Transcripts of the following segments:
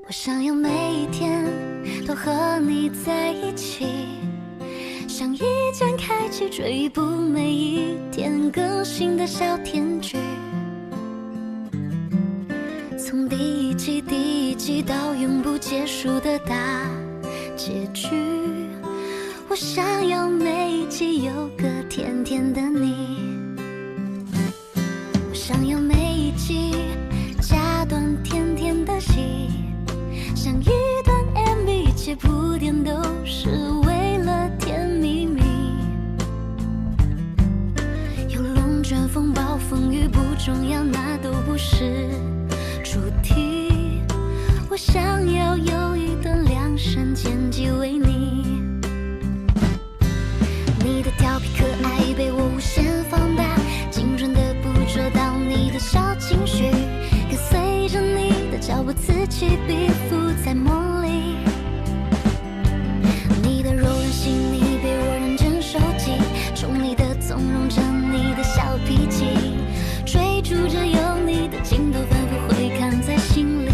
我想要每一天都和你在一起，像一键开启追捕每一天更新的小甜剧，从第一季到永不结束的大结局。我想要每一集有个甜甜的你，我想要每一集加段甜甜的戏，像一段 MV， 一切铺垫都是为了甜蜜蜜。有龙卷风暴风雨不重要，那都不是主题。我想要有一段量身剪辑为你，你的调皮可爱被我无限放大，精准的捕捉到你的小情绪，跟随着你的脚步此起彼伏在梦里。你的柔软细腻被我认真收集，宠溺的纵容着你的小脾气，追逐着有你的镜头反复回看在心里。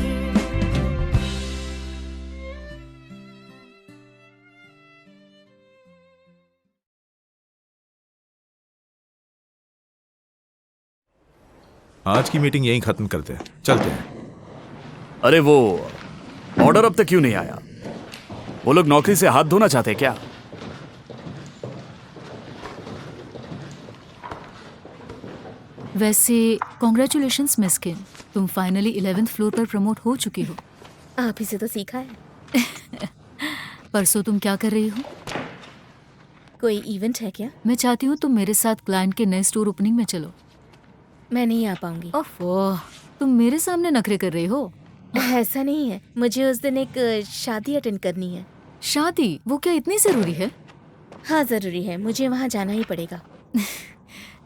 आज की मीटिंग यहीं खत्म करते हैं, चलते हैं। अरे वो ऑर्डर अब तक क्यों नहीं आया? वो लोग नौकरी से हाथ धोना चाहते क्या? वैसे कॉन्ग्रेचुलेशंस मिस किम, तुम फाइनली 11th फ्लोर पर प्रमोट हो चुकी हो। आप ही से तो सीखा है। परसों तुम क्या कर रही हो? कोई इवेंट है क्या? मैं चाहती हूँ तुम मेरे साथ क्लाइंट के नए स्टोर ओपनिंग में चलो। मैं नहीं आ पाऊंगी। ओफो, तुम मेरे सामने नखरे कर रही हो। ऐसा नहीं है, मुझे उस दिन एक शादी अटेंड करनी है। शादी? वो क्या इतनी जरूरी है? हाँ जरूरी है, मुझे वहाँ जाना ही पड़ेगा।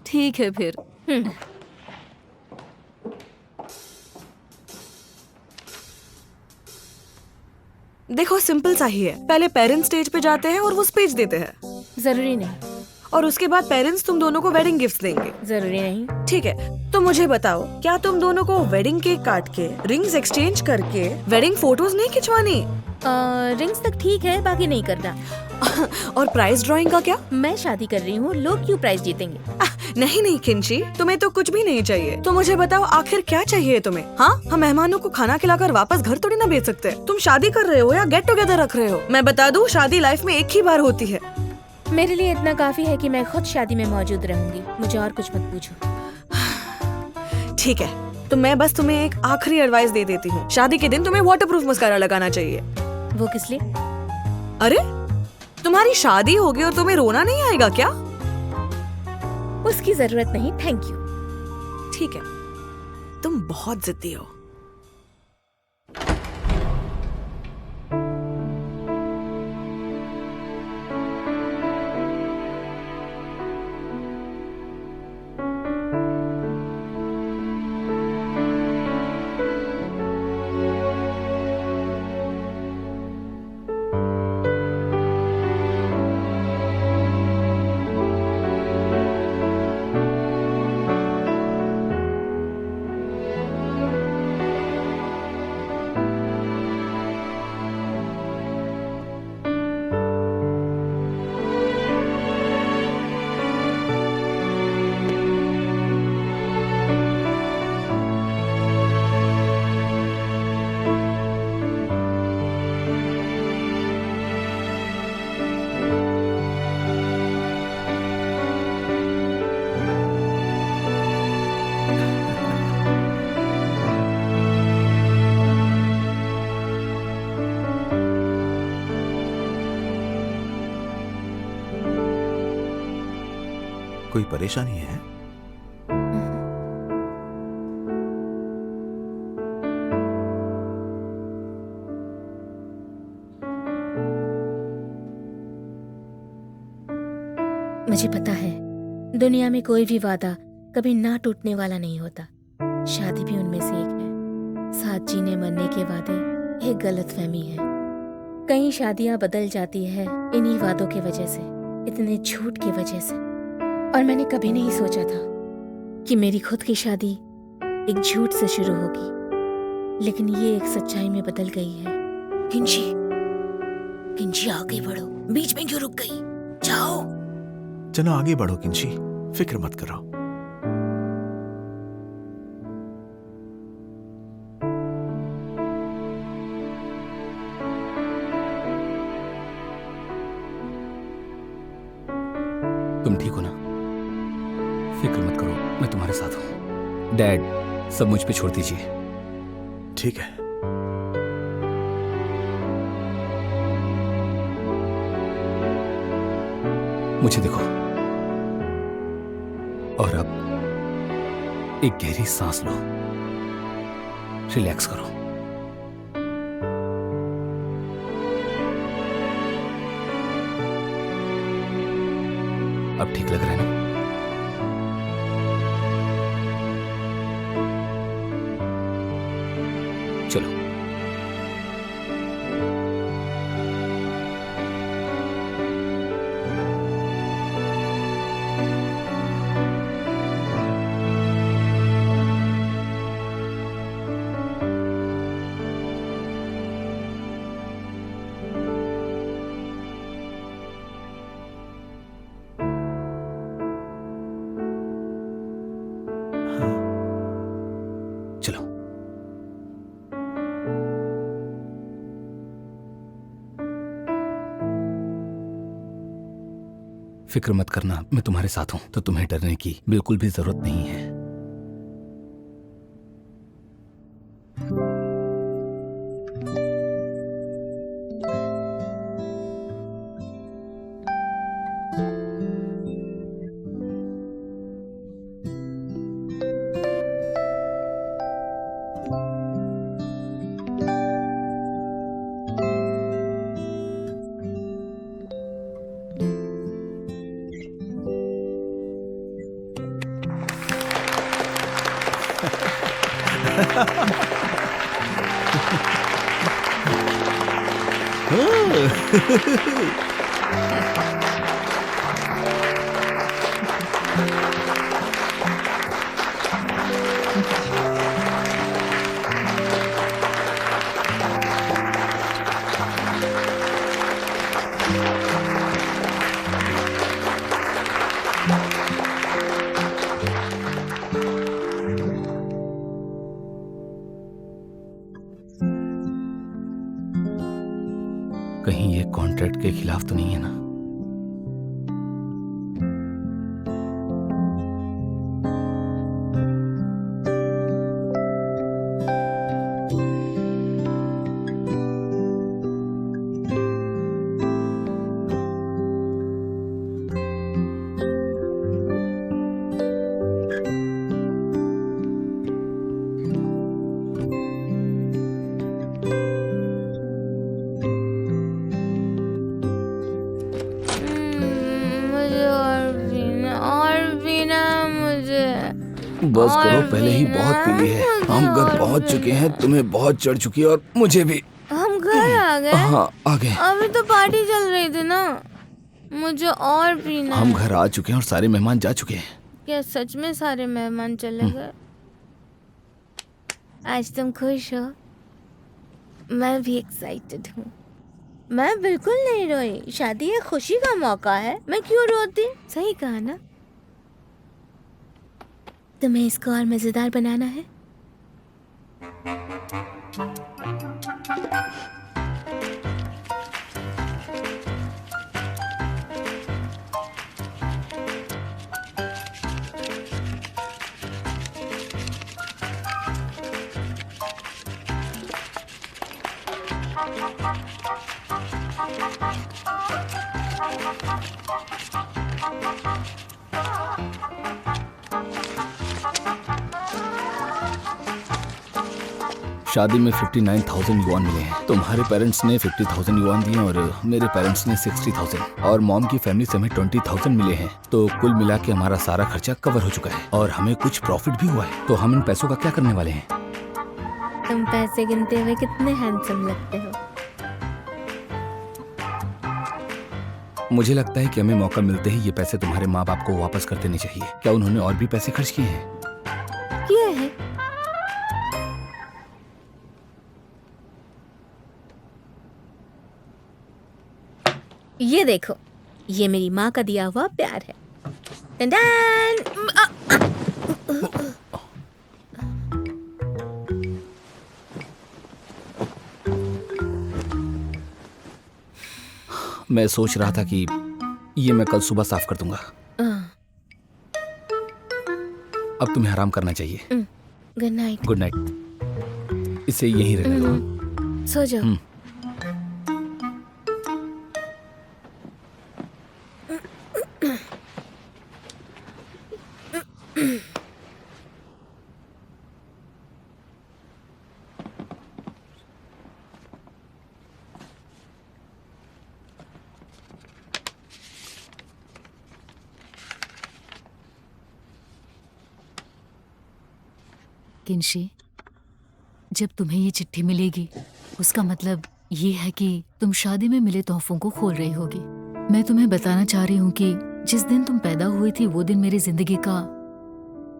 ठीक है फिर। देखो सिंपल सा ही है, पहले पेरेंट्स स्टेज पे जाते हैं और वो स्पीच देते हैं, जरूरी नहीं। और उसके बाद पेरेंट्स तुम दोनों को वेडिंग गिफ्ट देंगे। जरूरी नहीं। ठीक है, तो मुझे बताओ, क्या तुम दोनों को वेडिंग केक काट के रिंग्स एक्सचेंज करके वेडिंग फोटोज नहीं खिंचवानी? रिंग्स तक ठीक है, बाकी नहीं करना। और प्राइस ड्राइंग का क्या? मैं शादी कर रही हूँ, लोग क्यों प्राइस जीतेंगे? नहीं नहीं किंची, तुम्हें तो कुछ भी नहीं चाहिए। तो मुझे बताओ आखिर क्या चाहिए तुम्हें? हाँ, हम मेहमानों को खाना खिलाकर वापस घर थोड़ी ना भेज सकते। तुम शादी कर रहे हो या गेट टुगेदर रख रहे हो? मैं बता दूं, शादी लाइफ में एक ही बार होती है। मेरे लिए इतना काफी है कि मैं खुद शादी में मौजूद रहूंगी, मुझे और कुछ मत पूछो। ठीक है, तो मैं बस तुम्हें एक आखिरी एडवाइस दे देती हूँ, शादी के दिन तुम्हें वाटरप्रूफ मस्कारा लगाना चाहिए। वो किस लिए? अरे तुम्हारी शादी होगी और तुम्हें रोना नहीं आएगा क्या? उसकी जरूरत नहीं, थैंक यू। ठीक है, तुम बहुत जिद्दी हो। कोई परेशानी है? मुझे पता है, दुनिया में कोई भी वादा कभी ना टूटने वाला नहीं होता। शादी भी उनमें से एक है। साथ जीने मरने के वादे एक गलतफहमी है। कई शादियां बदल जाती है इन्हीं वादों की वजह से, इतने झूठ की वजह से। और मैंने कभी नहीं सोचा था कि मेरी खुद की शादी एक झूठ से शुरू होगी। लेकिन ये एक सच्चाई में बदल गई है। किंची, किंची आगे बढ़ो, बीच में क्यों रुक गई? जाओ। चलो आगे बढ़ो किंची, फिक्र मत करो। तुम ठीक हो ना? फिक्र मत करो, मैं तुम्हारे साथ हूं। डैड, सब मुझ पे छोड़ दीजिए। ठीक है। मुझे देखो और अब एक गहरी सांस लो, रिलैक्स करो। अब ठीक लग रहा है ना? चलो। चलो। फिक्र मत करना, मैं तुम्हारे साथ हूं, तो तुम्हें डरने की बिल्कुल भी जरूरत नहीं है। कहीं ये कॉन्ट्रैक्ट के खिलाफ तो नहीं है ना? बस करो, पहले ही बहुत पी ली है। हम घर पहुंच चुके हैं, तुम्हें बहुत चढ़ चुकी है और मुझे भी। हम घर आ गए? हाँ आ गए। अभी तो पार्टी चल रही थी ना, मुझे और पीना है। हम घर आ चुके हैं और सारे मेहमान जा चुके हैं। क्या सच में सारे मेहमान चले गए? आज तुम खुश हो? मैं भी एक्साइटेड हूँ। मैं बिल्कुल नहीं रोई, शादी एक खुशी का मौका है, मैं क्यों रोती? सही कहा ना? तुम्हें इसको और मजेदार बनाना है? शादी में 59,000 युआन मिले हैं। तुम्हारे पेरेंट्स ने 50,000 युआन दिए और मेरे पेरेंट्स ने 60,000 और मॉम की फैमिली से हमें 20,000 मिले हैं। तो कुल मिला के हमारा सारा खर्चा कवर हो चुका है और हमें कुछ प्रॉफिट भी हुआ है। तो हम इन पैसों का क्या करने वाले हैं? तुम पैसे गिनते हुए कितने हैंडसम लगते हो। मुझे लगता है कि हमें मौका मिलते ही ये पैसे तुम्हारे माँ बाप को वापस कर देने चाहिए। क्या उन्होंने और भी पैसे खर्च किए हैं? किए हैं। ये देखो, ये मेरी माँ का दिया हुआ प्यार है। टंडन! मैं सोच रहा था कि ये मैं कल सुबह साफ कर दूंगा। अब तुम्हें आराम करना चाहिए। Good night. Good night. इसे यहीं रहने दो। सो जाओ। किंशी, जब तुम्हें ये चिट्ठी मिलेगी उसका मतलब ये है कि तुम शादी में मिले तोहफों को खोल रही होगी। मैं तुम्हें बताना चाह रही हूँ कि जिस दिन तुम पैदा हुई थी वो दिन मेरी जिंदगी का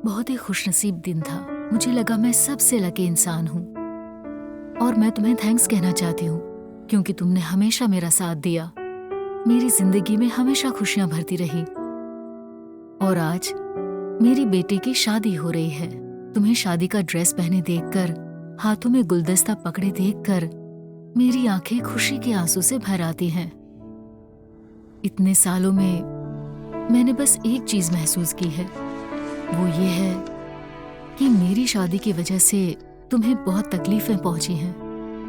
बहुत ही खुशनसीब दिन था। मुझे लगा मैं सबसे लकी इंसान हूँ और मैं तुम्हें थैंक्स कहना चाहती हूँ क्योंकि तुमने हमेशा मेरा साथ दिया, मेरी जिंदगी में हमेशा खुशियां भरती रही। और आज मेरी बेटी की शादी हो रही है। तुम्हें शादी का ड्रेस पहने देखकर, हाथों में गुलदस्ता पकड़े देखकर मेरी आंखें खुशी के आंसू से भर आती हैं। इतने सालों में मैंने बस एक चीज महसूस की है, वो ये है कि मेरी शादी की वजह से तुम्हें बहुत तकलीफें पहुंची हैं।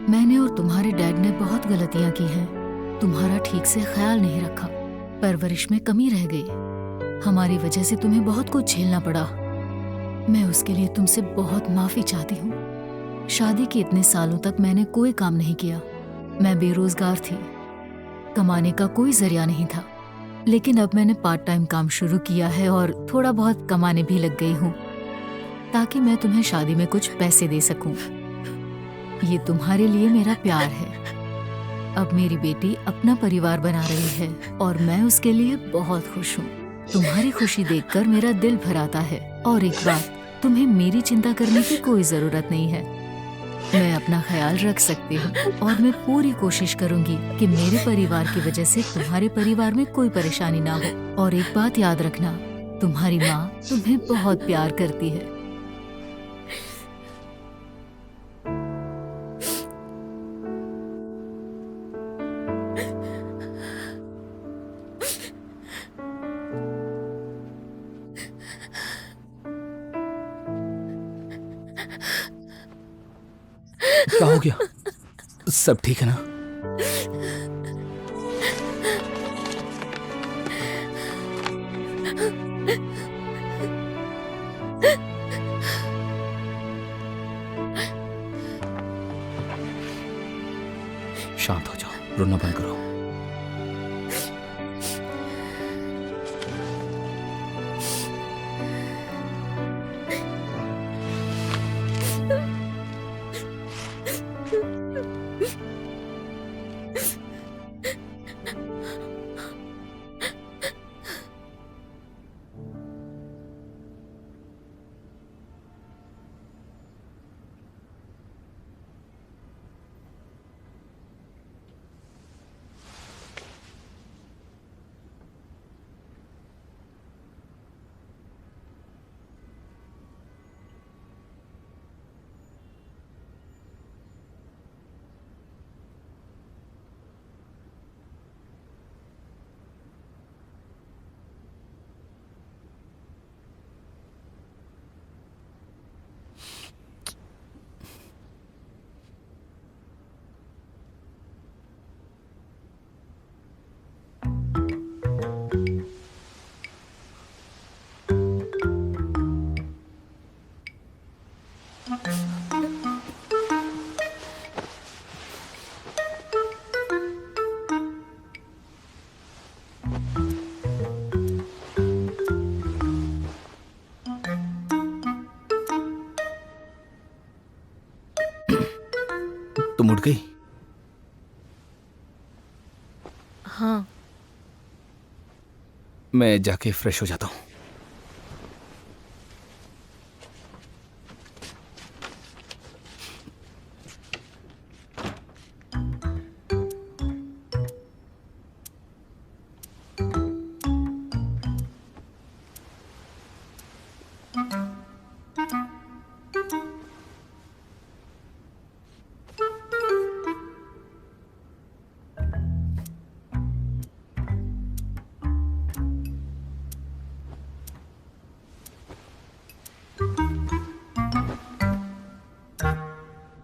मैंने और तुम्हारे डैड ने बहुत गलतियां की हैं। तुम्हारा ठीक से ख्याल नहीं रखा, परवरिश में कमी रह गई। हमारी वजह से तुम्हें बहुत कुछ झेलना पड़ा। मैं उसके लिए तुमसे बहुत माफी चाहती हूँ। शादी के इतने सालों तक मैंने कोई काम नहीं किया। मैं बेरोजगार थी, कमाने का कोई जरिया नहीं था। लेकिन अब मैंने पार्ट टाइम काम शुरू किया है और थोड़ा बहुत कमाने भी लग गई हूँ ताकि मैं तुम्हें शादी में कुछ पैसे दे सकूं। ये तुम्हारे लिए मेरा प्यार है। अब मेरी बेटी अपना परिवार बना रही है और मैं उसके लिए बहुत खुश हूँ। तुम्हारी खुशी देखकर मेरा दिल भर आता है। और एक बात, तुम्हें मेरी चिंता करने की कोई जरूरत नहीं है। मैं अपना ख्याल रख सकती हूँ और मैं पूरी कोशिश करूंगी कि मेरे परिवार की वजह से तुम्हारे परिवार में कोई परेशानी ना हो। और एक बात याद रखना, तुम्हारी माँ तुम्हें बहुत प्यार करती है। क्या हो गया? सब ठीक है ना? शांत हो जाओ, रोना बंद करो। तुम उठ गई? हाँ। मैं जाके फ्रेश हो जाता हूँ।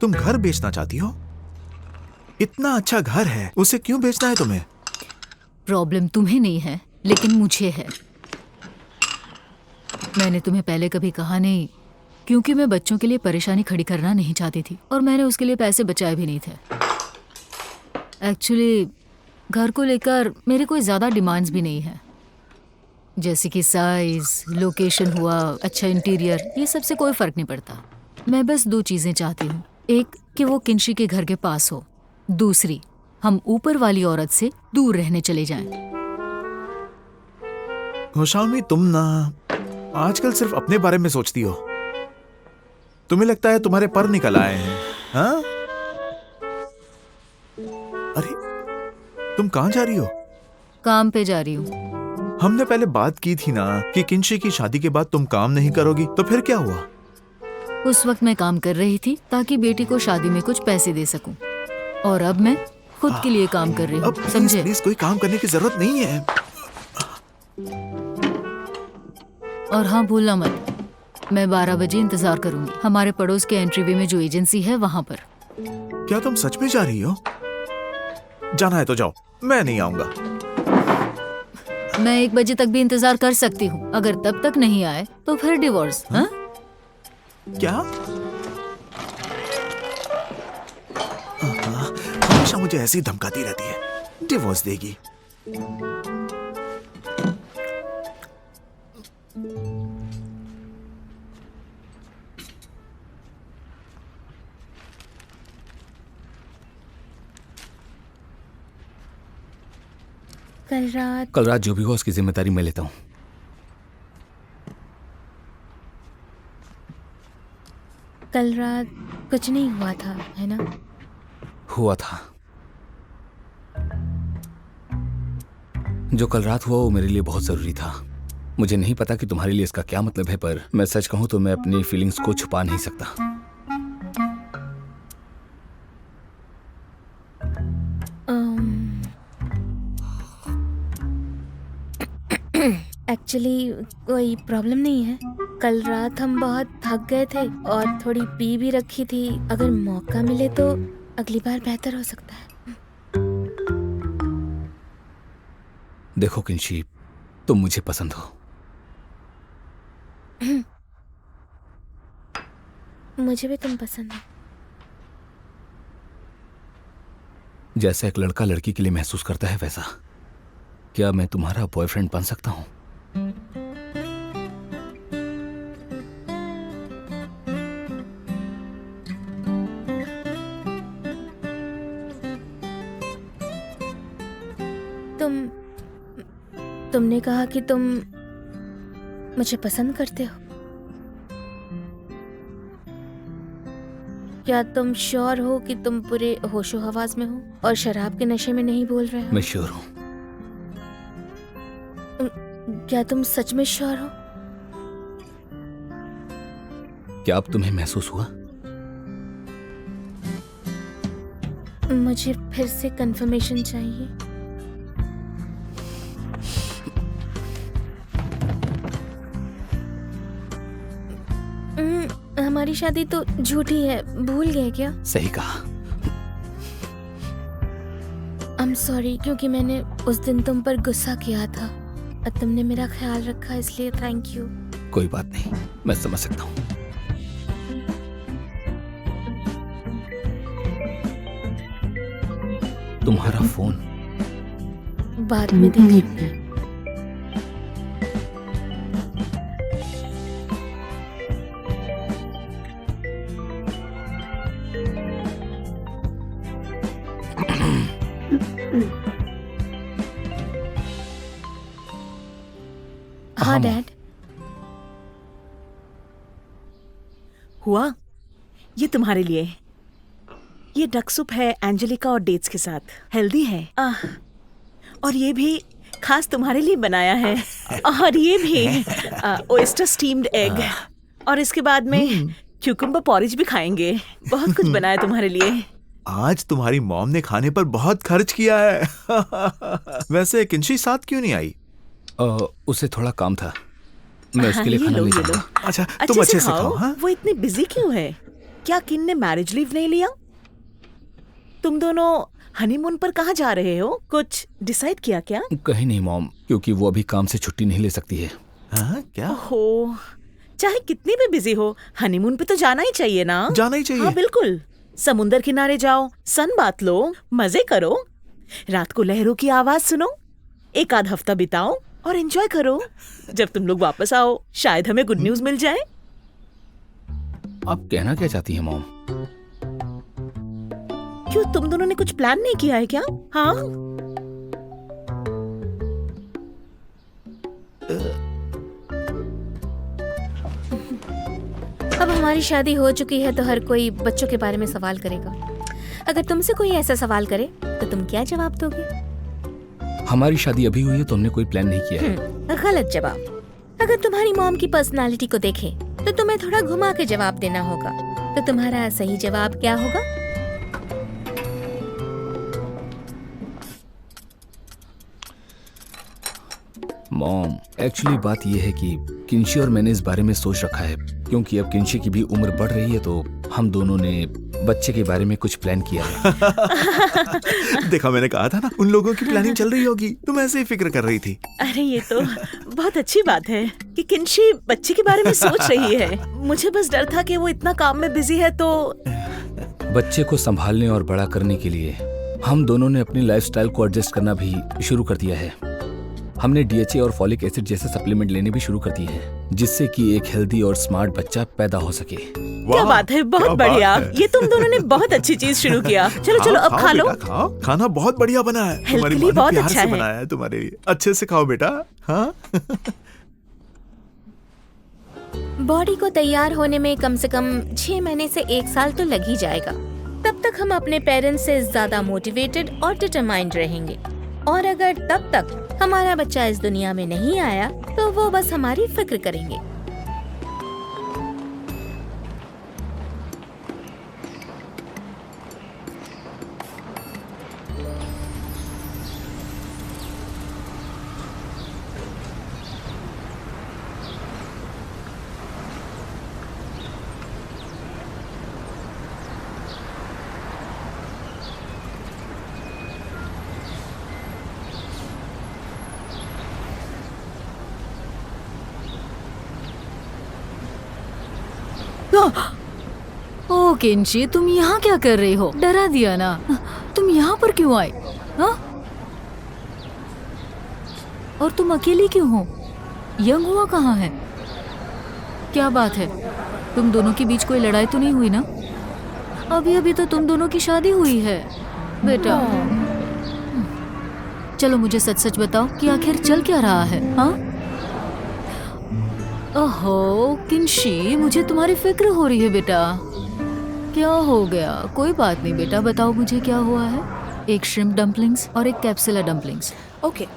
तुम घर बेचना चाहती हो? इतना अच्छा घर है, उसे क्यों बेचना है तुम्हें? प्रॉब्लम तुम्हें नहीं है, लेकिन मुझे है। मैंने तुम्हें पहले कभी कहा नहीं, क्योंकि मैं बच्चों के लिए परेशानी खड़ी करना नहीं चाहती थी और मैंने उसके लिए पैसे बचाए भी नहीं थे। एक्चुअली घर को लेकर मेरे कोई ज़्यादा डिमांड्स भी नहीं है, जैसे कि साइज, लोकेशन हुआ, अच्छा इंटीरियर, ये सबसे कोई फ़र्क नहीं पड़ता। मैं बस 2 चीज़ें चाहती हूँ। एक कि वो किंशी के घर के पास हो, दूसरी हम ऊपर वाली औरत से दूर रहने चले जाएं। खुशामी, तुम ना आजकल सिर्फ अपने बारे में सोचती हो। तुम्हें लगता है तुम्हारे पर निकल आए हैं, हाँ? अरे तुम कहाँ जा रही हो? काम पे जा रही हूँ। हमने पहले बात की थी ना कि किंशी की शादी के बाद तुम काम नहीं करोगी, तो फिर क्या हुआ? उस वक्त मैं काम कर रही थी ताकि बेटी को शादी में कुछ पैसे दे सकूं, और अब मैं खुद के लिए काम कर रही अब हूँ, समझे? प्लीज कोई काम करने की जरूरत नहीं है। और हाँ, भूलना मत, मैं 12 बजे इंतजार करूंगी हमारे पड़ोस के एंट्रीवे में जो एजेंसी है वहां पर। क्या तुम सच में जा रही हो? जाना है तो जाओ, मैं नहीं आऊंगा। मैं 1 बजे तक भी इंतजार कर सकती हूँ। अगर तब तक नहीं आए तो फिर डिवोर्स। हाँ? क्या? हमेशा मुझे ऐसे ही धमकाती रहती है, डिवोर्स देगी। कल रात जो भी हो उसकी जिम्मेदारी मैं लेता हूँ। कल रात कुछ नहीं हुआ था, है ना? हुआ था। जो कल रात हुआ वो मेरे लिए बहुत जरूरी था। मुझे नहीं पता कि तुम्हारे लिए इसका क्या मतलब है, पर मैं सच कहूं तो मैं अपनी फीलिंग्स को छुपा नहीं सकता। एक्चुअली कोई प्रॉब्लम नहीं है। कल रात हम बहुत थक गए थे और थोड़ी पी भी रखी थी। अगर मौका मिले तो अगली बार बेहतर हो सकता है। देखो किंशी, तुम मुझे पसंद हो। मुझे भी तुम पसंद है। जैसा एक लड़का लड़की के लिए महसूस करता है वैसा। क्या मैं तुम्हारा बॉयफ्रेंड बन सकता हूँ? तुमने कहा कि तुम मुझे पसंद करते हो। क्या तुम श्योर हो कि तुम पूरे होशो हवास में हो और शराब के नशे में नहीं बोल रहे हो? मैं श्योर हूँ। क्या तुम सच में श्योर हो? क्या अब तुम्हें महसूस हुआ? मुझे फिर से कंफर्मेशन चाहिए। हमारी शादी तो झूठी है, भूल गए क्या? सही कहा। आई एम सॉरी, क्योंकि मैंने उस दिन तुम पर गुस्सा किया था और तुमने मेरा ख्याल रखा, इसलिए थैंक यू। कोई बात नहीं, मैं समझ सकता हूँ। तुम्हारा फोन बाद में देखेंगे। हाँ डैड। हुआ, ये तुम्हारे लिए। ये डक सूप है एंजेलिका और डेट्स के साथ, हेल्दी है। और ये भी खास तुम्हारे लिए बनाया है। और ये भी ओयस्टर स्टीम्ड एग। और इसके बाद में क्यूकम्बर पॉरेज भी खाएंगे। बहुत कुछ बनाया तुम्हारे लिए। आज तुम्हारी मॉम ने खाने पर बहुत खर्च किया है। वैसे किंशी साथ क्यों नहीं आई? उसे थोड़ा काम था, मैं उसके लिए ये खाना लो, ले ये लो। जाऊंगा। अच्छा, तुम अच्छे से खाओ। हाँ? वो इतनी बिजी क्यों है? क्या किन ने मैरिज लीव नहीं लिया? तुम दोनों हनीमून पर कहाँ जा रहे हो? कुछ डिसाइड किया क्या? कहीं नहीं मॉम, क्योंकि वो अभी काम से छुट्टी नहीं ले सकती है। हाँ क्या? हो, चाहे कितनी भी बिजी हो, हनीमून पे तो जाना ही चाहिए ना? जाना ही चाहिए। हाँ बिल्कुल। समुंदर किनारे जाओ, सन बात लो, मजे करो, रात को लहरों की आवाज सुनो, एक आध हफ्ता बिताओ और एंजॉय करो। जब तुम लोग वापस आओ, शायद हमें गुड न्यूज मिल जाए। आप कहना क्या चाहती हैं मॉम? क्यों, तुम दोनों ने कुछ प्लान नहीं किया है क्या? हाँ, अब हमारी शादी हो चुकी है तो हर कोई बच्चों के बारे में सवाल करेगा। अगर तुमसे कोई ऐसा सवाल करे तो तुम क्या जवाब दोगे? हमारी शादी अभी हुई है तो हमने कोई प्लान नहीं किया है। गलत जवाब। अगर तुम्हारी मॉम की पर्सनालिटी को देखें तो तुम्हें थोड़ा घुमा के जवाब देना होगा। तो तुम्हारा सही जवाब क्या होगा? मॉम, एक्चुअली बात यह है कि किंशी और मैंने इस बारे में सोच रखा है, क्योंकि अब किंशी की भी उम्र बढ़ रही है तो हम दोनों ने बच्चे के बारे में कुछ प्लान किया है। देखा, मैंने कहा था ना, उन लोगों की प्लानिंग चल रही होगी। तुम ऐसे ही फिक्र कर रही थी। अरे ये तो बहुत अच्छी बात है कि किंशी बच्चे के बारे में सोच रही है। मुझे बस डर था कि वो इतना काम में बिजी है तो। बच्चे को संभालने और बड़ा करने के लिए हम दोनों ने अपनी लाइफस्टाइल को एडजस्ट करना भी शुरू कर दिया है। हमने DHA और फॉलिक एसिड जैसे सप्लीमेंट लेने भी शुरू कर दिए हैं, जिससे कि एक हेल्दी और स्मार्ट बच्चा पैदा हो सके। क्या बात है, बहुत बढ़िया। ये तुम दोनों ने बहुत अच्छी चीज शुरू किया। चलो चलो अब खा लो। खाओ, खाना बहुत बढ़िया बना है। हेल्थ तुम्हारी के लिए माँ ने बहुत प्यार अच्छा से है। बनाया है तुम्हारे लिए। अच्छे से खाओ बेटा। हाँ। बॉडी को तैयार होने में कम से कम 6 महीने से 1 साल तो लग ही जाएगा। तब तक हम अपने पेरेंट्स से ज्यादा मोटिवेटेड और डिटरमाइंड रहेंगे। और अगर तब तक हमारा बच्चा इस दुनिया में नहीं आया तो वो बस हमारी फिक्र करेंगे। ओ किंशी, तुम यहाँ क्या कर रही हो? डरा दिया ना। तुम यहाँ पर क्यों आई? हाँ? और तुम अकेली क्यों हो? यंग हुआ कहाँ है? क्या बात है, तुम दोनों के बीच कोई लड़ाई तो नहीं हुई ना? अभी अभी तो तुम दोनों की शादी हुई है बेटा। चलो मुझे सच सच बताओ कि आखिर चल क्या रहा है? हाँ? ओहो किंशी, मुझे तुम्हारी फिक्र हो रही है बेटा। क्या हो गया? कोई बात नहीं बेटा, बताओ मुझे क्या हुआ है। एक श्रिम्प डम्पलिंग्स और एक कैप्सुला डम्पलिंग्स। ओके।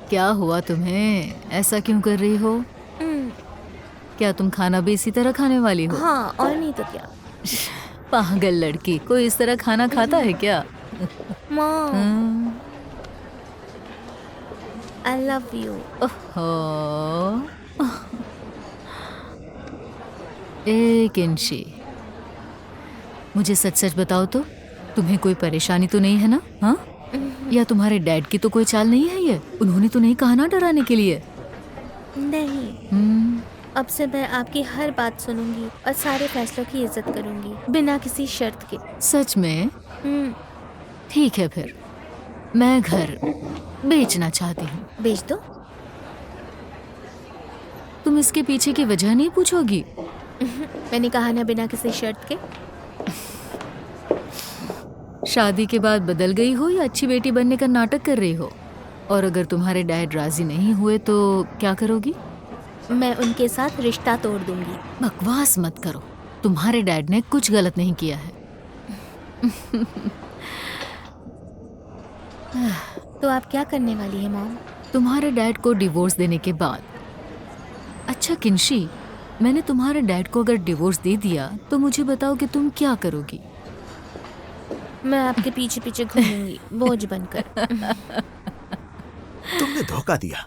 क्या हुआ तुम्हें? ऐसा क्यों कर रही हो? क्या तुम खाना भी इसी तरह खाने वाली हो? हाँ, और नहीं तो क्या। पागल लड़की, कोई इस तरह खाना खाता है क्या? Mom, I love you. ओहो। ए किंशी, मुझे सच सच बताओ तो, तुम्हें कोई परेशानी तो नहीं है ना? हाँ? या तुम्हारे डैड की तो कोई चाल नहीं है ये? उन्होंने तो नहीं कहा ना डराने के लिए? नहीं, अब से मैं आपकी हर बात सुनूंगी और सारे फैसलों की इज्जत करूंगी, बिना किसी शर्त के। सच में? ठीक है फिर, मैं घर बेचना चाहती हूँ। बेच दो। तुम इसके पीछे की वजह नहीं पूछोगी? मैंने कहा ना, बिना किसी शर्त के। शादी के बाद बदल गई हो या अच्छी बेटी बनने का नाटक कर रही हो? और अगर तुम्हारे डैड राजी नहीं हुए तो क्या करोगी? मैं उनके साथ रिश्ता तोड़ दूंगी। बकवास मत करो, तुम्हारे डैड ने कुछ गलत नहीं किया है। तो आप क्या करने वाली है मॉम? तुम्हारे डैड को डिवोर्स देने के बाद। अच्छा किंशी, मैंने तुम्हारे डैड को अगर डिवोर्स दे दिया तो मुझे बताओ कि तुम क्या करोगी? मैं आपके पीछे पीछे घूमूंगी बोझ बनकर। तुमने धोखा दिया।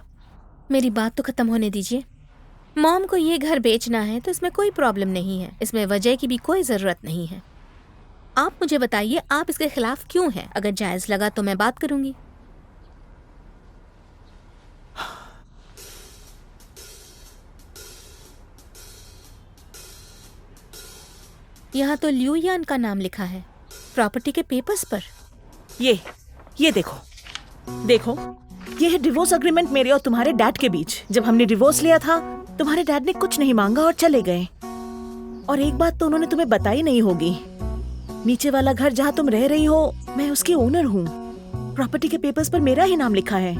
मेरी बात तो खत्म होने दीजिए। मॉम को ये घर बेचना है तो इसमें कोई प्रॉब्लम नहीं है, इसमें वजह की भी कोई जरूरत नहीं है। आप मुझे बताइए आप इसके खिलाफ क्यों हैं? अगर जायज लगा तो मैं बात करूंगी। यहाँ तो ल्यूयान का नाम लिखा है प्रॉपर्टी के पेपर्स पर। ये देखो ये है डिवोर्स एग्रीमेंट मेरे और तुम्हारे डैड के बीच। जब हमने डिवोर्स लिया था तुम्हारे डैड ने कुछ नहीं मांगा और चले गए। और एक बात तो उन्होंने तुम्हें बताई नहीं होगी, नीचे वाला घर जहाँ तुम रह रही हो मैं उसकी ओनर हूँ। प्रॉपर्टी के पेपर्स पर मेरा ही नाम लिखा है।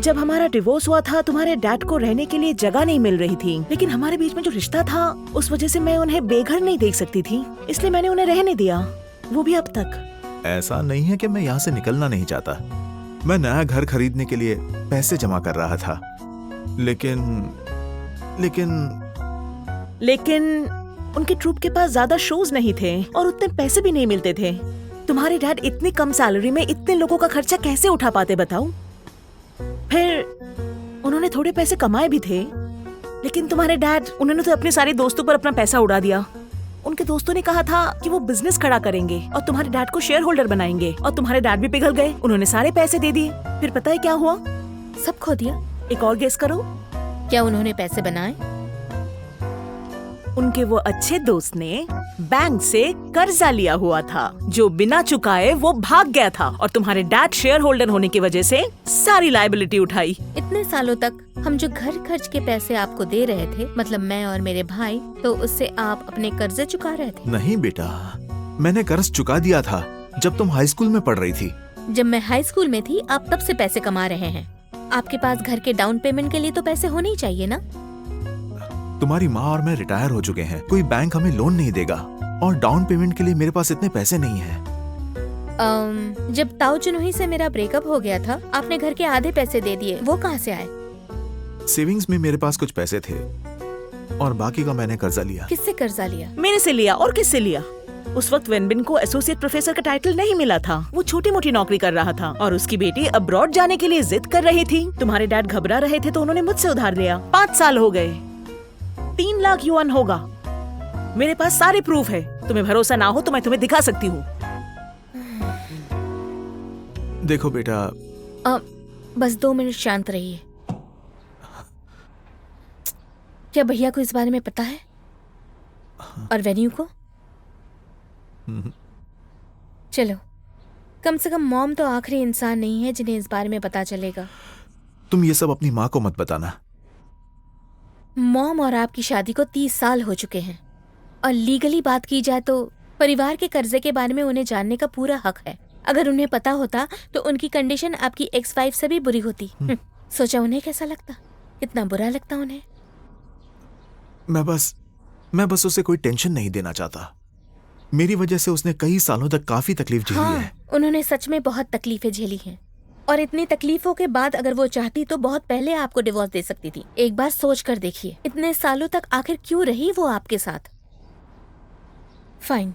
जब हमारा डिवोर्स हुआ था तुम्हारे डैड को रहने के लिए जगह नहीं मिल रही थी, लेकिन हमारे बीच में जो रिश्ता था उस वजह से मैं उन्हें बेघर नहीं देख सकती थी, इसलिए मैंने उन्हें रहने दिया, वो भी अब तक। ऐसा नहीं है कि मैं यहाँ से निकलना नहीं चाहता। मैं नया घर खरीदने के लिए पैसे जमा कर रहा था, लेकिन उनके ट्रूप के पास ज्यादा शोज नहीं थे और उतने पैसे भी नहीं मिलते थे। तुम्हारे डैड इतनी कम सैलरी में इतने लोगों का खर्चा कैसे उठा पाते बताओ? फिर उन्होंने थोड़े पैसे कमाए भी थे, लेकिन तुम्हारे डैड उन्होंने तो अपने सारे दोस्तों पर अपना पैसा उड़ा दिया। उनके दोस्तों ने कहा था कि वो बिजनेस खड़ा करेंगे और तुम्हारे डैड को शेयर होल्डर बनाएंगे, और तुम्हारे डैड भी पिघल गए, उन्होंने सारे पैसे दे दिए। फिर पता है क्या हुआ? सब खो दिया। एक और गेस करो। क्या उन्होंने पैसे बनाए? उनके वो अच्छे दोस्त ने बैंक से कर्जा लिया हुआ था जो बिना चुकाए वो भाग गया था, और तुम्हारे डैड शेयर होल्डर होने की वजह से सारी लायबिलिटी उठाई। इतने सालों तक हम जो घर खर्च के पैसे आपको दे रहे थे, मतलब मैं और मेरे भाई, तो उससे आप अपने कर्जे चुका रहे थे? नहीं बेटा, मैंने कर्ज चुका दिया था जब तुम हाई स्कूल में पढ़ रही थी। जब मैं हाई स्कूल में थी आप तब से पैसे कमा रहे हैं। आपके पास घर के डाउन पेमेंट के लिए तो पैसे होने ही चाहिए ना? तुम्हारी माँ और मैं रिटायर हो चुके हैं, कोई बैंक हमें लोन नहीं देगा, और डाउन पेमेंट के लिए मेरे पास इतने पैसे नहीं हैं। जब ताऊ चुनोही से मेरा ब्रेकअप हो गया था आपने घर के आधे पैसे दे दिए, वो कहाँ से आए? सेविंग्स में मेरे पास कुछ पैसे थे और बाकी का मैंने कर्जा लिया। किससे कर्जा लिया? मेरे से लिया। और किससे लिया? उस वक्त वेनबिन को एसोसिएट प्रोफेसर का टाइटल नहीं मिला था, वो छोटी मोटी नौकरी कर रहा था और उसकी बेटी अब्रॉड जाने के लिए जिद कर रही थी। तुम्हारे डैड घबरा रहे थे तो उन्होंने मुझसे उधार लिया। 5 साल हो गए, 3 लाख युआन होगा। मेरे पास सारे प्रूफ है, तुम्हें भरोसा ना हो तो मैं तुम्हें दिखा सकती हूँ। देखो बेटा, बस 2 मिनट शांत रहिए। क्या भैया को इस बारे में पता है? और वेन्यू को? चलो, कम से कम मॉम तो आखिरी इंसान नहीं है जिन्हें इस बारे में पता चलेगा। तुम ये सब अपनी माँ को मत बताना। मॉम और आपकी शादी को 30 साल हो चुके हैं, और लीगली बात की जाए तो परिवार के कर्जे के बारे में उन्हें जानने का पूरा हक है। अगर उन्हें पता होता तो उनकी कंडीशन आपकी एक्स वाइफ से भी बुरी होती। सोचा उन्हें कैसा लगता, कितना बुरा लगता उन्हें। मैं बस उसे कोई टेंशन नहीं देना चाहता। मेरी वजह से उसने कई सालों तक काफी तकलीफ झेली है। उन्होंने सच में बहुत तकलीफें झेली हैं, और इतनी तकलीफों के बाद अगर वो चाहती तो बहुत पहले आपको डिवोर्स दे सकती थी। एक बार सोच कर देखिए, इतने सालों तक आखिर क्यों रही वो आपके साथ? फाइन,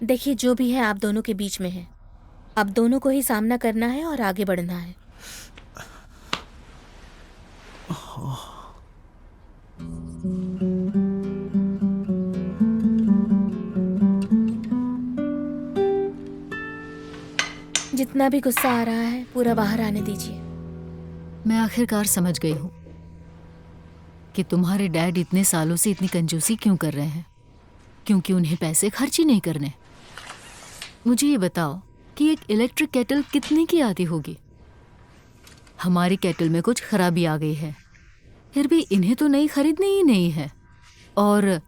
देखिए जो भी है आप दोनों के बीच में है, आप दोनों को ही सामना करना है और आगे बढ़ना है। जितना भी गुस्सा आ रहा है पूरा बाहर आने दीजिए। मैं आखिरकार समझ गई हूँ कि तुम्हारे डैड इतने सालों से इतनी कंजूसी क्यों कर रहे हैं, क्योंकि उन्हें पैसे खर्च ही नहीं करने। मुझे ये बताओ कि एक इलेक्ट्रिक केटल कितने की आती होगी? हमारी केटल में कुछ खराबी आ गई है, फिर भी इन्हें तो नई खरीदनी ही नहीं है। और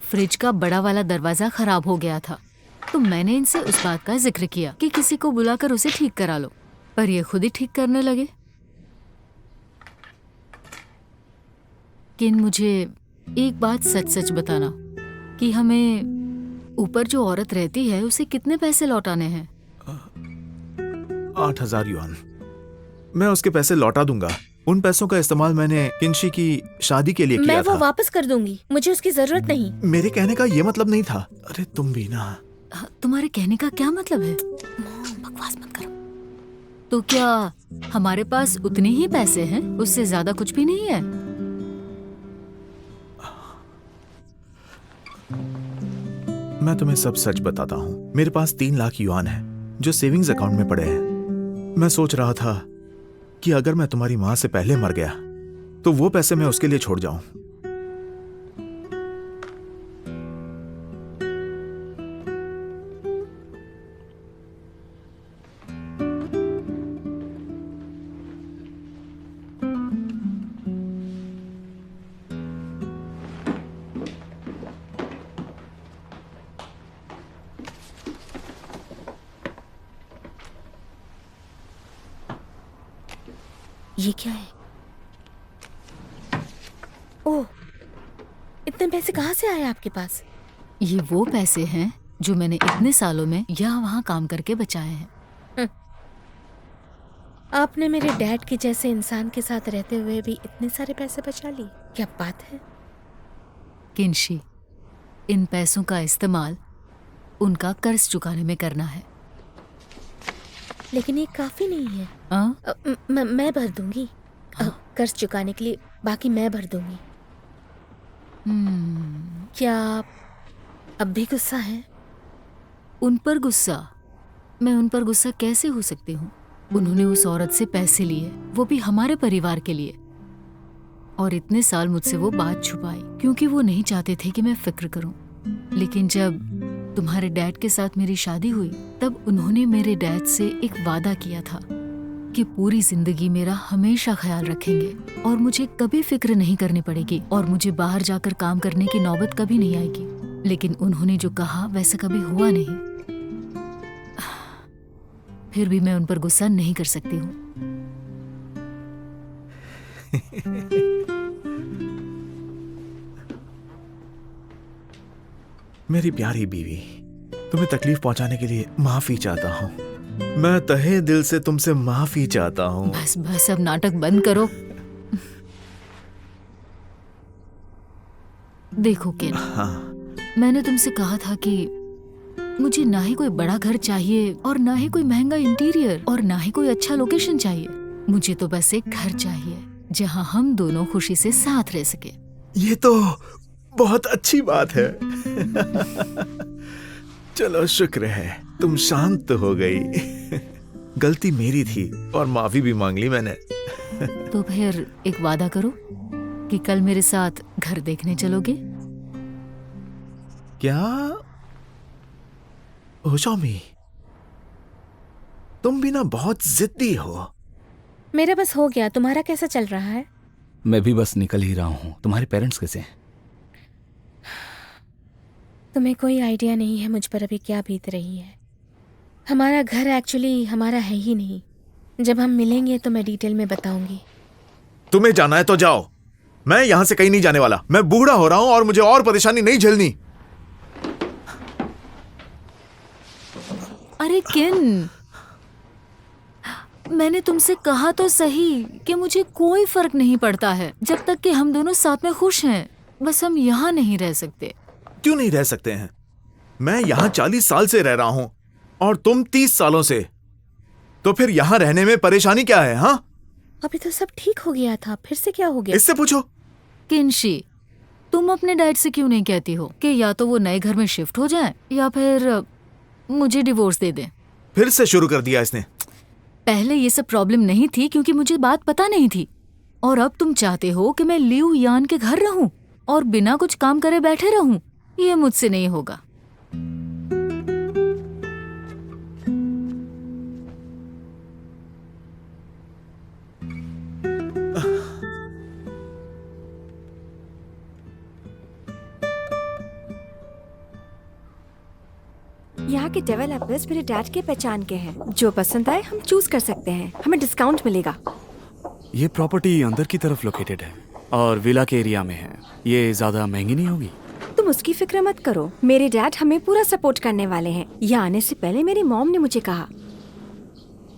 फ्रिज का बड़ा वाला दरवाज़ा खराब हो गया था, तो मैंने इनसे उस बात का जिक्र किया कि किसी को बुलाकर उसे ठीक करा लो, पर ये खुद ही ठीक करने लगे। किन मुझे एक बात सच सच बताना कि हमें ऊपर जो औरत रहती है उसे कितने पैसे लौटाने हैं? 8,000 युआन। मैं उसके पैसे लौटा दूंगा। उन पैसों का इस्तेमाल मैंने किंशी की शादी के लिए किया मैं था। वो वापस कर दूंगी, मुझे उसकी जरूरत नहीं। मेरे कहने का ये मतलब नहीं था। अरे तुम भी ना। तुम्हारे कहने का क्या मतलब है? बकवास मत करो। तो क्या हमारे पास उतने ही पैसे हैं? उससे ज्यादा कुछ भी नहीं है? मैं तुम्हें सब सच बताता हूँ। मेरे पास 3 लाख युआन है जो सेविंग्स अकाउंट में पड़े हैं। मैं सोच रहा था कि अगर मैं तुम्हारी माँ से पहले मर गया तो वो पैसे मैं उसके लिए छोड़ जाऊं। ये क्या है? ओह, इतने पैसे कहाँ से आए आपके पास? ये वो पैसे हैं जो मैंने इतने सालों में यहाँ वहाँ काम करके बचाए हैं। आपने मेरे डैड के जैसे इंसान के साथ रहते हुए भी इतने सारे पैसे बचा लिए, क्या बात है? किंशी, इन पैसों का इस्तेमाल उनका कर्ज चुकाने में करना है। लेकिन ये काफी नहीं है। मैं भर दूंगी। कर्ज चुकाने के लिए बाकी मैं भर दूंगी। क्या आप अब भी गुस्सा है? उन पर गुस्सा? मैं उन पर गुस्सा कैसे हो सकती हूँ? उन्होंने उस औरत से पैसे लिए, वो भी हमारे परिवार के लिए, और इतने साल मुझसे वो बात छुपाई क्योंकि वो नहीं चाहते थे कि मैं फिक्र करूं। लेकिन जब तुम्हारे डैड के साथ मेरी शादी हुई तब उन्होंने मेरे डैड से एक वादा किया था कि पूरी जिंदगी मेरा हमेशा ख्याल रखेंगे और मुझे कभी फिक्र नहीं करनी पड़ेगी और मुझे बाहर जाकर काम करने की नौबत कभी नहीं आएगी। लेकिन उन्होंने जो कहा वैसा कभी हुआ नहीं। फिर भी मैं उन पर गुस्सा नहीं कर सकती हूँ। मेरी प्यारी बीवी, तुम्हें तकलीफ पहुंचाने के लिए माफी चाहता हूँ। मैं तहे दिल से तुमसे माफी चाहता हूँ। बस बस, अब नाटक बंद करो। देखो केन, मैंने तुमसे कहा था कि मुझे ना ही कोई बड़ा घर चाहिए और ना ही कोई महंगा इंटीरियर और ना ही कोई अच्छा लोकेशन चाहिए। मुझे तो बस एक घर चाहिए जहाँ हम दोनों खुशी से साथ रह सके। ये तो बहुत अच्छी बात है। चलो, शुक्र है तुम शांत हो गई। गलती मेरी थी और माफी भी मांग ली मैंने। तो फिर एक वादा करो कि कल मेरे साथ घर देखने चलोगे। क्या? ओशामी, तुम भी ना बहुत जिद्दी हो। मेरा बस हो गया, तुम्हारा कैसा चल रहा है? मैं भी बस निकल ही रहा हूँ। तुम्हारे पेरेंट्स कैसे हैं? तुम्हें कोई आइडिया नहीं है मुझ पर अभी क्या बीत रही है। हमारा घर एक्चुअली हमारा है ही नहीं। जब हम मिलेंगे तो मैं डिटेल में बताऊंगी। तुम्हें जाना है तो जाओ, मैं यहां से कहीं नहीं जाने वाला। मैं बूढ़ा हो रहा हूं और मुझे और परेशानी नहीं झेलनी। अरे किन, मैंने तुमसे कहा तो सही कि मुझे कोई फर्क नहीं पड़ता है जब तक कि हम दोनों साथ में खुश हैं। बस हम यहाँ नहीं रह सकते। क्यों नहीं रह सकते हैं? मैं यहाँ 40 साल से रह रहा हूं और तुम 30 सालों से। तो फिर यहाँ रहने में परेशानी क्या है? हाँ, अभी तो सब ठीक हो गया था, फिर से क्या हो गया? इससे पूछो। किंशी, तुम अपने डैड से क्यों नहीं कहती हो कि या तो वो नए घर में शिफ्ट हो जाएं या फिर मुझे डिवोर्स दे दें? फिर से शुरू कर दिया इसने। पहले ये सब प्रॉब्लम नहीं थी क्योंकि मुझे बात पता नहीं थी, और अब तुम चाहते हो कि मैं लियू यान के घर रहूं और बिना कुछ काम करे बैठे रहूं। ये मुझसे नहीं होगा। यहाँ के डेवलपर्स मेरे डैड के पहचान के हैं। जो पसंद आए हम चूज कर सकते हैं, हमें डिस्काउंट मिलेगा। ये प्रॉपर्टी अंदर की तरफ लोकेटेड है और विला के एरिया में है। ये ज्यादा महंगी नहीं होगी? तुम उसकी फिक्र मत करो, मेरे डैड हमें पूरा सपोर्ट करने वाले हैं। यहाँ आने से पहले मेरी मॉम ने मुझे कहा।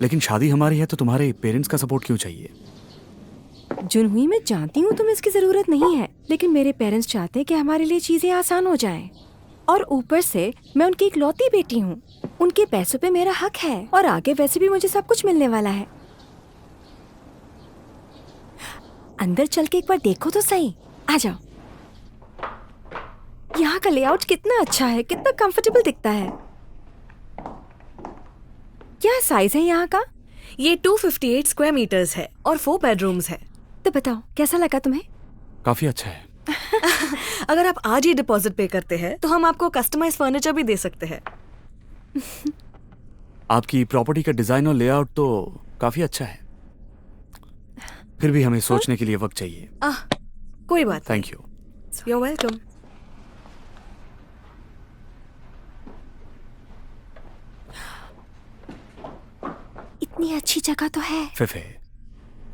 लेकिन शादी हमारी है तो तुम्हारे पेरेंट्स का सपोर्ट क्यों चाहिए? जुन हुई, मैं जानती हूँ तुम्हें इसकी जरूरत नहीं है, लेकिन मेरे पेरेंट्स चाहते हैं कि हमारे लिए चीजें आसान हो जाएं। और ऊपर से मैं उनकी इकलौती बेटी हूँ। उनके पैसों पे मेरा हक है और आगे वैसे भी मुझे सब कुछ मिलने वाला है। अंदर चल के एक बार देखो तो सही। आ जाओ। यहाँ का लेआउट कितना अच्छा है, कितना कंफर्टेबल दिखता है। क्या साइज है यहाँ का? ये 258 स्क्वायर मीटर्स है और 4 बेडरूम्स है। तो बताओ कैसा लगा तुम्हें? काफी अच्छा है। अगर आप आज ही डिपॉजिट पे करते हैं तो हम आपको कस्टमाइज फर्नीचर भी दे सकते हैं। आपकी प्रॉपर्टी का डिजाइन और लेआउट तो काफी अच्छा है, फिर भी हमें सोचने के लिए वक्त चाहिए। कोई बात। Thank you. You are welcome. इतनी अच्छी जगह तो है। फिफे,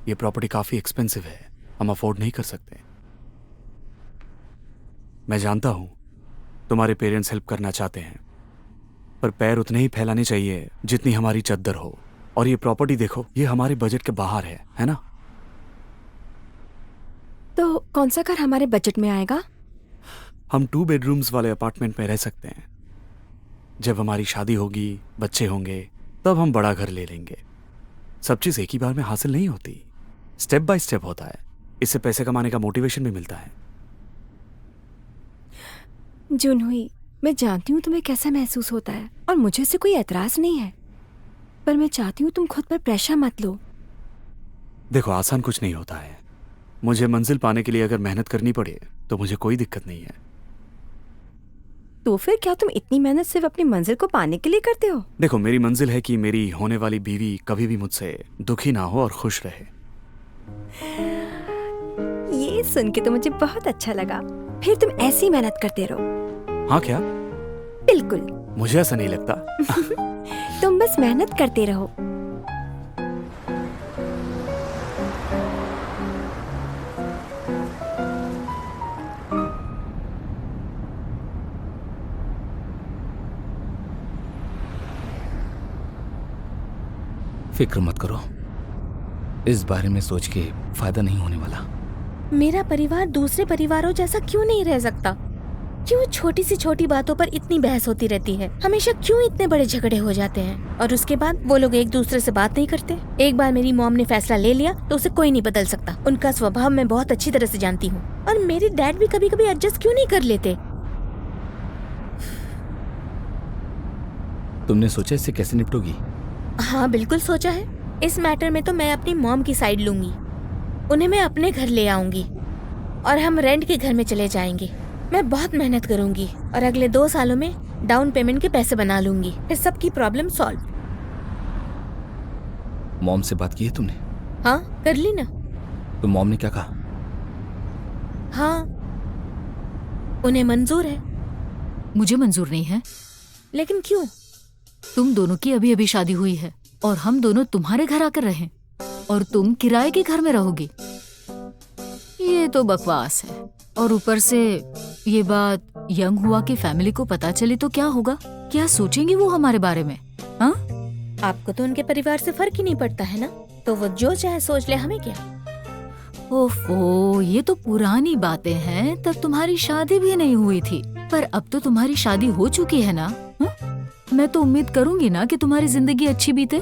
ये प्रॉपर्टी काफी एक्सपेंसिव है, हम अफोर्ड नहीं कर सकते। मैं जानता हूं तुम्हारे पेरेंट्स हेल्प करना चाहते हैं, पर पैर उतने ही फैलाने चाहिए जितनी हमारी चद्दर हो। और ये प्रॉपर्टी देखो, ये हमारे बजट के बाहर है ना? तो कौन सा घर हमारे बजट में आएगा? हम 2 बेडरूम्स वाले अपार्टमेंट में रह सकते हैं। जब हमारी शादी होगी, बच्चे होंगे, तब हम बड़ा घर ले लेंगे। सब चीज एक ही बार में हासिल नहीं होती, स्टेप बाय स्टेप होता है। इससे पैसे कमाने का मोटिवेशन भी मिलता है। जुनहुई, मैं जानती हूँ तुम्हें कैसा महसूस होता है और मुझे इससे कोई एतराज नहीं है, पर मैं चाहती हूँ तुम खुद पर प्रेशर मत लो। देखो, आसान कुछ नहीं होता है। मुझे मंजिल पाने के लिए अगर मेहनत करनी पड़े तो मुझे कोई दिक्कत नहीं है। तो फिर क्या तुम इतनी मेहनत सिर्फ अपनी मंजिल को पाने के लिए करते हो? देखो, मेरी मंजिल है कि मेरी होने वाली बीवी कभी भी मुझसे दुखी ना हो और खुश रहे। ये सुन के तो मुझे बहुत अच्छा लगा। फिर तुम ऐसी मेहनत करते रहो। हाँ क्या? बिल्कुल। मुझे ऐसा नहीं लगता। तुम बस मेहनत करते रहो। फिक्र मत करो, इस बारे में सोच के फायदा नहीं होने वाला। मेरा परिवार दूसरे परिवारों जैसा क्यों नहीं रह सकता? क्यों छोटी सी छोटी बातों पर इतनी बहस होती रहती है? हमेशा क्यों इतने बड़े झगड़े हो जाते हैं और उसके बाद वो लोग एक दूसरे से बात नहीं करते? एक बार मेरी मॉम ने फैसला ले लिया तो उसे कोई नहीं बदल सकता। उनका स्वभाव मैं बहुत अच्छी तरह से जानती हूँ। और मेरे डैड भी कभी कभी एडजस्ट क्यों नहीं कर लेते? तुमने सोचा इससे कैसे निपटोगी? हाँ बिल्कुल सोचा है। इस मैटर में तो मैं अपनी मॉम की साइड लूंगी। उन्हें मैं अपने घर ले आऊंगी और हम रेंट के घर में चले जाएंगे। मैं बहुत मेहनत करूंगी और अगले 2 सालों में डाउन पेमेंट के पैसे बना लूंगी। फिर सबकी प्रॉब्लम सॉल्व। मॉम से बात की है तुमने? हाँ कर ली ना। तो मॉम ने क्या कहा? हाँ उन्हें मंजूर है। मुझे मंजूर नहीं है। लेकिन क्यों? तुम दोनों की अभी अभी शादी हुई है और हम दोनों तुम्हारे घर आकर रहें और तुम किराए के घर में रहोगी, ये तो बकवास है। और ऊपर से ये बात यंग हुआ की फैमिली को पता चली तो क्या होगा? क्या सोचेंगे वो हमारे बारे में? हाँ, आपको तो उनके परिवार से फर्क ही नहीं पड़ता है ना, तो वो जो चाहे सोच ले, हमें क्या? ओफो, ये तो पुरानी बातें हैं। तब तुम्हारी शादी भी नहीं हुई थी, पर अब तो तुम्हारी शादी हो चुकी है ना। हा? मैं तो उम्मीद करूंगी ना कि तुम्हारी जिंदगी अच्छी बीते।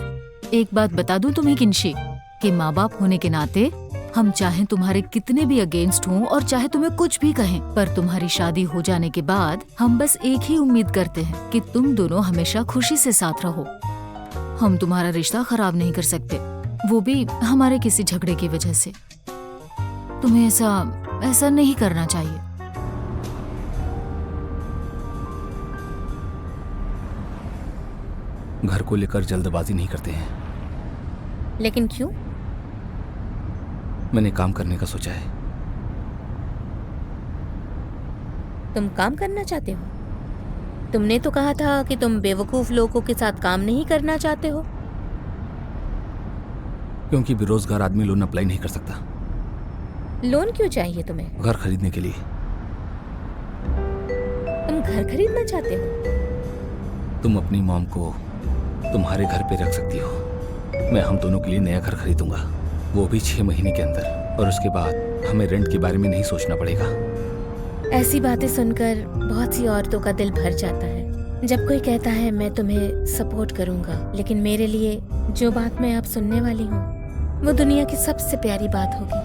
एक बात बता दूं तुम्हें किंशी, कि माँ बाप होने के नाते हम चाहे तुम्हारे कितने भी अगेंस्ट हों और चाहे तुम्हें कुछ भी कहें, पर तुम्हारी शादी हो जाने के बाद हम बस एक ही उम्मीद करते हैं कि तुम दोनों हमेशा खुशी से साथ रहो। हम तुम्हारा रिश्ता खराब नहीं कर सकते, वो भी हमारे किसी झगड़े की वजह से। तुम्हें ऐसा नहीं करना चाहिए। घर को लेकर जल्दबाजी नहीं करते हैं। लेकिन क्यों? मैंने काम करने का सोचा है। तुम काम करना चाहते हो? तुमने तो कहा था कि तुम बेवकूफ लोगों के साथ काम नहीं करना चाहते हो। क्योंकि बेरोजगार आदमी लोन अप्लाई नहीं कर सकता। लोन क्यों चाहिए तुम्हें? घर खरीदने के लिए। तुम घर खरीदना चाहते हो? तुम अपनी मॉम को तुम्हारे घर पे रख सकती हो। मैं हम दोनों के लिए नया घर खरीदूंगा, वो भी 6 महीने के अंदर, और उसके बाद हमें रेंट के बारे में नहीं सोचना पड़ेगा। ऐसी बातें सुनकर बहुत सी औरतों का दिल भर जाता है, जब कोई कहता है मैं तुम्हें सपोर्ट करूंगा, लेकिन मेरे लिए जो बात मैं अब सुनने वाली हूँ वो दुनिया की सबसे प्यारी बात होगी।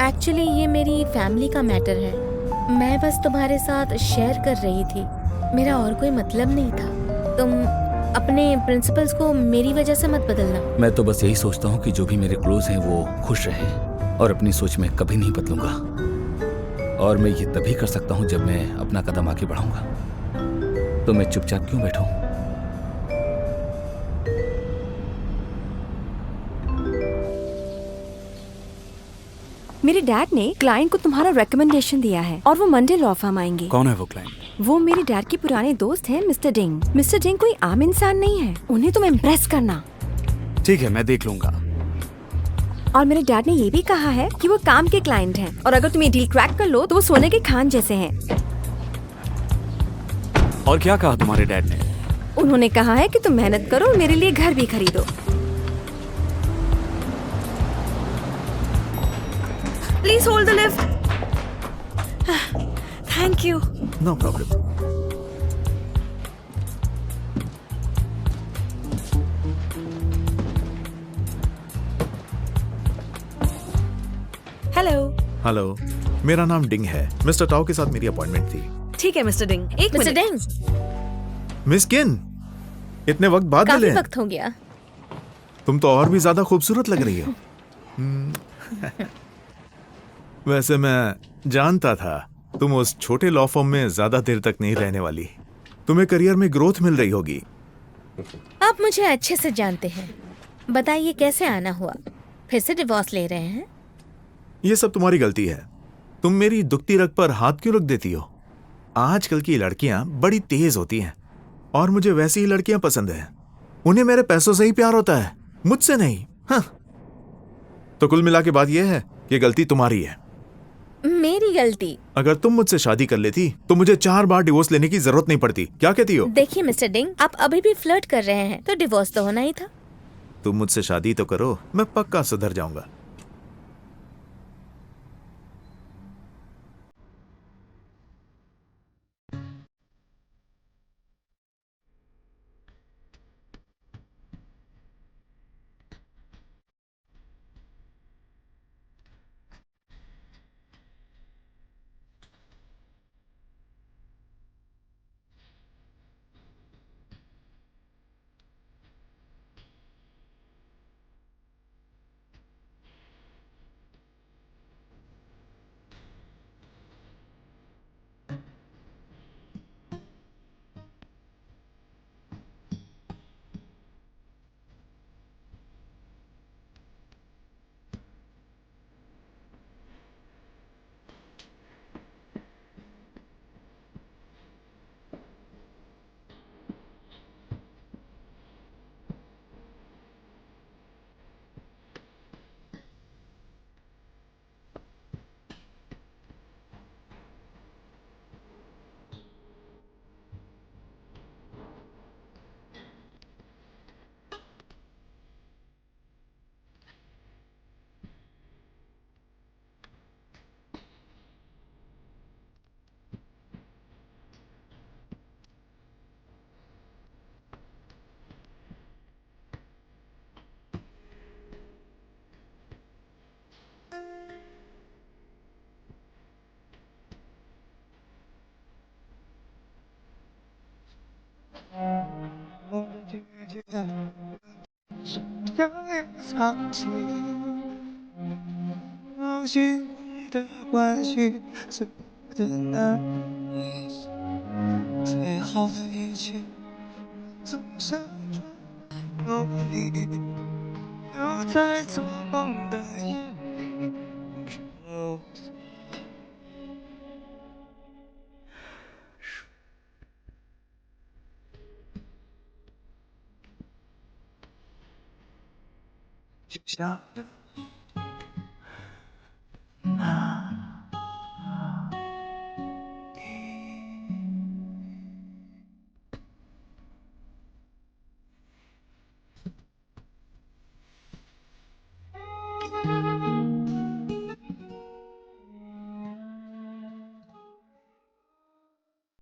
एक्चुअली ये मेरी फैमिली का मैटर है। मैं बस तुम्हारे साथ शेयर कर रही थी, मेरा और कोई मतलब नहीं था। तुम अपने प्रिंसिपल्स को मेरी वजह से मत बदलना। मैं तो बस यही सोचता हूँ कि जो भी मेरे क्लोज हैं वो खुश रहें, और अपनी सोच में कभी नहीं बदलूंगा। और मैं ये तभी कर सकता हूँ जब मैं अपना कदम आगे बढ़ाऊंगा। तो मैं चुपचाप क्यों बैठूं? मेरे डैड ने क्लाइंट को तुम्हारा रिकमेंडेशन दिया है और वो मंडे लॉ फर्म आएंगे। कौन है वो क्लाइंट? वो मेरे डैड के पुराने दोस्त हैं, मिस्टर डिंग। मिस्टर डिंग कोई आम इंसान नहीं है, उन्हें तुम इम्प्रेस करना। ठीक है, मैं देख लूंगा। और मेरे डैड ने ये भी कहा है कि वो काम के क्लाइंट हैं, और अगर तुम ये डील क्रैक कर लो तो वो सोने के खान जैसे हैं। और क्या कहा तुम्हारे डैड ने? उन्होंने कहा है कि तुम मेहनत करो और मेरे लिए घर भी खरीदो। Please hold the lift. Thank you. No problem. Hello. Hello, मेरा नाम डिंग है। मिस्टर टाओ के साथ मेरी अपॉइंटमेंट थी। ठीक है मिस्टर डिंग, एक मिस्टर मिनट। डिंग, मिस किन, इतने वक्त बाद काफी मिले हैं। वक्त हो गया। तुम तो और भी ज्यादा खूबसूरत लग रही हो। वैसे मैं जानता था तुम उस छोटे लॉ फर्म में ज्यादा देर तक नहीं रहने वाली। तुम्हें करियर में ग्रोथ मिल रही होगी। आप मुझे अच्छे से जानते हैं, बताइए कैसे आना हुआ? फिर से डिवोर्स ले रहे हैं? ये सब तुम्हारी गलती है। तुम मेरी दुखती रग पर हाथ क्यों रख देती हो? आजकल की लड़कियां बड़ी तेज होती हैं, और मुझे वैसी ही लड़कियां पसंद है। उन्हें मेरे पैसों से ही प्यार होता है, मुझसे नहीं। हाँ। तो कुल मिला के बात यह है कि गलती तुम्हारी है। मेरी गलती? अगर तुम मुझसे शादी कर लेती तो मुझे 4 बार डिवोर्स लेने की जरूरत नहीं पड़ती। क्या कहती हो? देखिए मिस्टर डिंग, आप अभी भी फ्लर्ट कर रहे हैं तो डिवोर्स तो होना ही था। तुम मुझसे शादी तो करो, मैं पक्का सुधर जाऊंगा।就像